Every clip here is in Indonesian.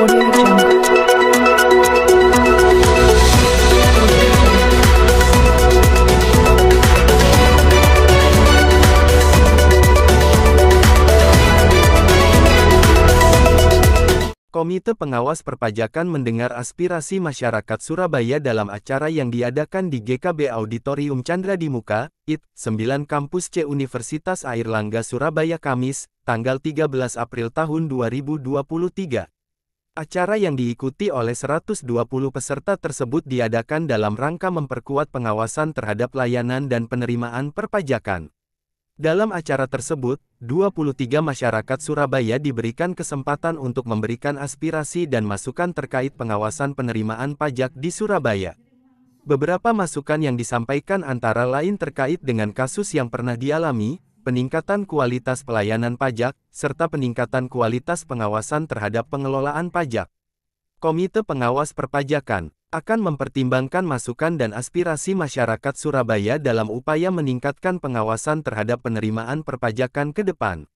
Audio Jungle. Komite Pengawas Perpajakan mendengar aspirasi masyarakat Surabaya dalam acara yang diadakan di GKB Auditorium Chandra di Muka, IT, 9 Kampus C Universitas Airlangga Surabaya Kamis, tanggal 13 April tahun 2023. Acara yang diikuti oleh 120 peserta tersebut diadakan dalam rangka memperkuat pengawasan terhadap layanan dan penerimaan perpajakan. Dalam acara tersebut, 23 masyarakat Surabaya diberikan kesempatan untuk memberikan aspirasi dan masukan terkait pengawasan penerimaan pajak di Surabaya. Beberapa masukan yang disampaikan antara lain terkait dengan kasus yang pernah dialami, peningkatan kualitas pelayanan pajak, serta peningkatan kualitas pengawasan terhadap pengelolaan pajak. Komite Pengawas Perpajakan akan mempertimbangkan masukan dan aspirasi masyarakat Surabaya dalam upaya meningkatkan pengawasan terhadap penerimaan perpajakan ke depan.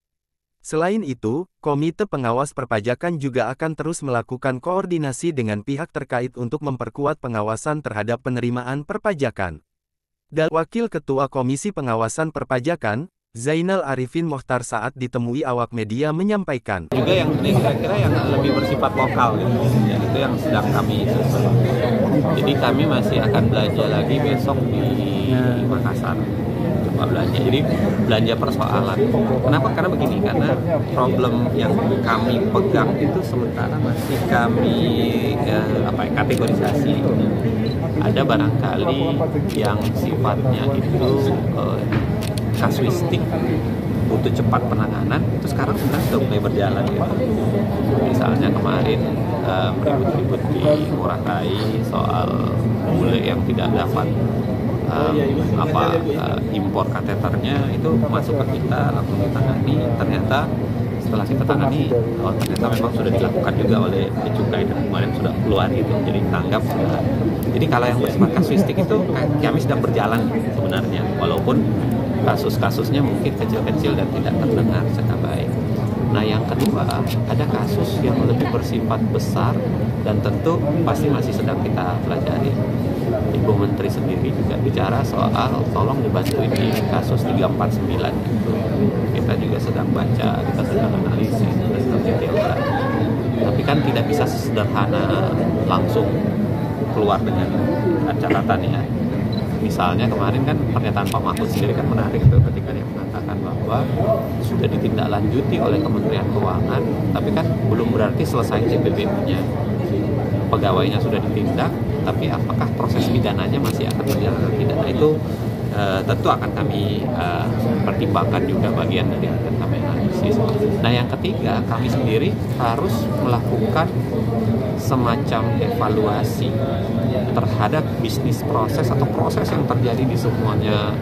Selain itu, Komite Pengawas Perpajakan juga akan terus melakukan koordinasi dengan pihak terkait untuk memperkuat pengawasan terhadap penerimaan perpajakan. Dan Wakil Ketua Komisi Pengawasan Perpajakan, Zainal Arifin Mohtar saat ditemui awak media menyampaikan. Juga yang ini kira-kira yang lebih bersifat lokal gitu. Ya, itu yang sedang kami susun. Jadi kami masih akan belanja lagi besok di Makassar. Coba belanja. Jadi belanja persoalan. Kenapa? Karena begini, karena problem yang kami pegang itu sementara masih kami kategorisasi. Ada barangkali yang sifatnya itu kasuistik, butuh cepat penanganan, itu sekarang sudah mulai berjalan gitu. Misalnya kemarin ribut-ribut di Ngurah Rai soal bule yang tidak dapat impor kateternya, itu masuk ke kita, langsung ditangani. Ternyata setelah kita tangani, ternyata memang sudah dilakukan juga oleh Cukai dan kemarin sudah keluar gitu, jadi tanggap sudah. Jadi kalau yang bersifat kasuistik itu kami sedang berjalan sebenarnya, walaupun kasus-kasusnya mungkin kecil-kecil dan tidak terdengar secara baik. Nah, yang kedua, ada kasus yang lebih bersifat besar dan tentu pasti masih sedang kita pelajari. Ibu Menteri sendiri juga bicara soal tolong dibantuin di kasus 349 itu. Kita juga sedang baca, kita sedang analisis, kita sedang detailkan. Tapi kan tidak bisa sesederhana langsung keluar dengan catatannya. Misalnya kemarin kan pernyataan Pak Mahfud sendiri kan menarik itu ketika dia mengatakan bahwa sudah ditindaklanjuti oleh Kementerian Keuangan, tapi kan belum berarti selesai CPBU-nya. Pegawainya sudah ditindak, tapi apakah proses pidananya masih akan berjalan atau tidak? Nah, itu tentu akan kami pertimbangkan juga bagian dari akan kami analisis. Nah, yang ketiga, kami sendiri harus melakukan semacam evaluasi terhadap bisnis proses atau proses yang terjadi di semuanya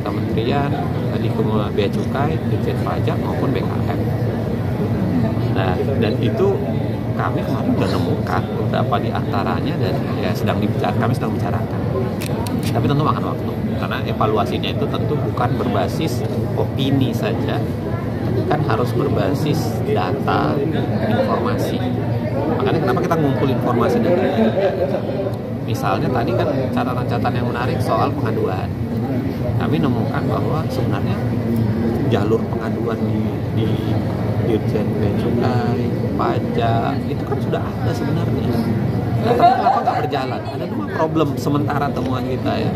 kementerian, di Bea Cukai, Ditjen Pajak maupun BKN. Nah, dan itu kami kemarin sudah menemukan beberapa di antaranya dan ya kami sedang bicarakan. Tapi tentu makan waktu, karena evaluasinya itu tentu bukan berbasis opini saja, kan harus berbasis data, informasi. Makanya kenapa kita ngumpul informasi dan data. Misalnya tadi kan catatan-catatan yang menarik soal pengaduan. Kami nemukan bahwa sebenarnya jalur pengaduan di Dirjen Bea Cukai, pajak, itu kan sudah ada sebenarnya. Nah, tapi kenapa nggak berjalan? Ada dua problem sementara temuan kita ya.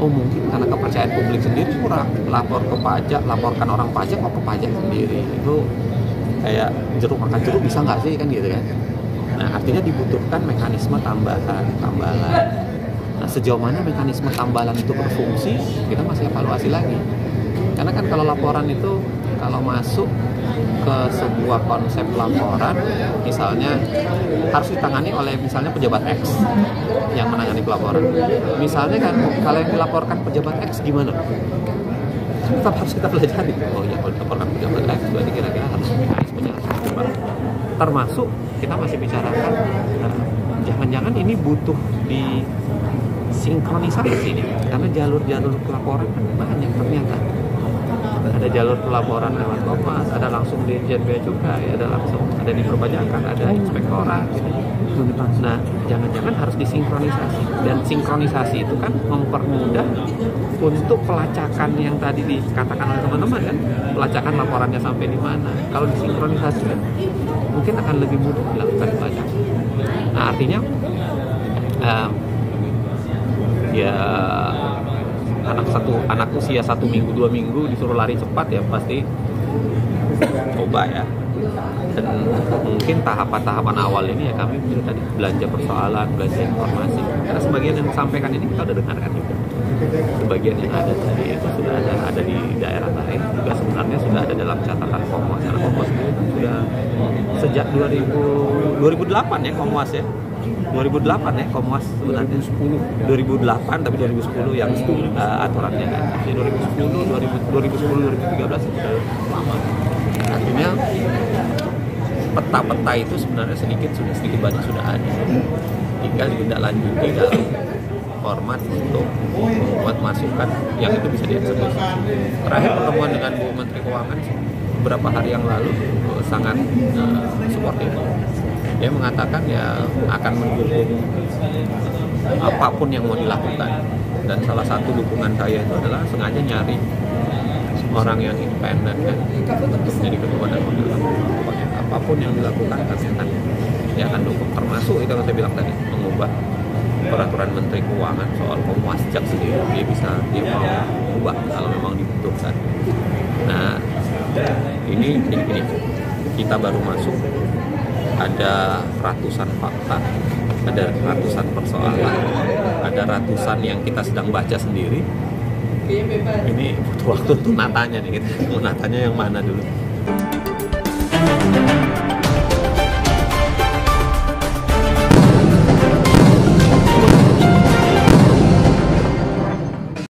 Oh, mungkin karena kepercayaan publik sendiri kurang. Lapor ke pajak, laporkan orang pajak kok ke pajak sendiri. Itu kayak jeruk makan jeruk, bisa nggak sih kan gitu kan? Nah, artinya dibutuhkan mekanisme tambahan. Nah, sejauh mana mekanisme tambahan itu berfungsi, kita masih evaluasi lagi. Karena kan kalau laporan itu, kalau masuk ke sebuah konsep laporan, misalnya harus ditangani oleh misalnya pejabat X yang menangani pelaporan. Misalnya kan, kalau yang dilaporkan pejabat X gimana? Tetap harus kita pelajari. Oh ya, kalau dilaporkan pejabat X, berarti kira-kira harus mekanismenya harus termasuk kita masih bicarakan, jangan-jangan ini butuh di sinkronisasi nih, karena jalur-jalur pelaporan kan banyak ternyata. ada jalur pelaporan lewat Kompas, ada langsung di Ditjen Bea Cukai, ada langsung ada di perpajakan, ada inspektorat gitu. Nah, jangan-jangan harus disinkronisasi, dan sinkronisasi itu kan mempermudah untuk pelacakan yang tadi dikatakan oleh teman-teman kan, pelacakan laporannya sampai di mana. Kalau disinkronisasi kan mungkin akan lebih mudah dilakukan pelacakan. Nah, artinya ya anak usia 1 minggu 2 minggu disuruh lari cepat ya pasti coba ya. Dan mungkin tahapan-tahapan awal ini ya kami bisa tadi belanja persoalan, belanja informasi, karena sebagian yang disampaikan ini kita udah dengarkan juga. Sebagian yang ada tadi itu sudah ada di daerah lain juga sebenarnya sudah ada dalam catatan Komwas. Karena Komwas itu sudah sejak 2008 ya Komwas ya. 2008 ya Komwas sebenarnya 2008 tapi 2010 yang aturannya kan. Jadi 2010 2013 itu sudah lama. Artinya peta-peta itu sebenarnya sedikit banyak sudah ada. Tinggal ditindaklanjuti dalam format untuk membuat masukan yang itu bisa dieksekusi. Terakhir pertemuan dengan Bu Menteri Keuangan beberapa hari yang lalu sangat suportif. Dia mengatakan ya akan mendukung apapun yang mau dilakukan, dan salah satu dukungan saya itu adalah sengaja nyari orang yang independen kan untuk menjadi ketua dan wakil ketua. Apapun yang dilakukan dia akan dukung, termasuk itu yang saya bilang tadi mengubah peraturan Menteri Keuangan soal Komwasjak sendiri, dia mau ubah kalau memang dibutuhkan. Nah ini kita baru masuk, ada ratusan fakta, ada ratusan persoalan, ada ratusan yang kita sedang baca sendiri. Ini butuh waktu untuk natanya nih, kita mau natanya yang mana dulu.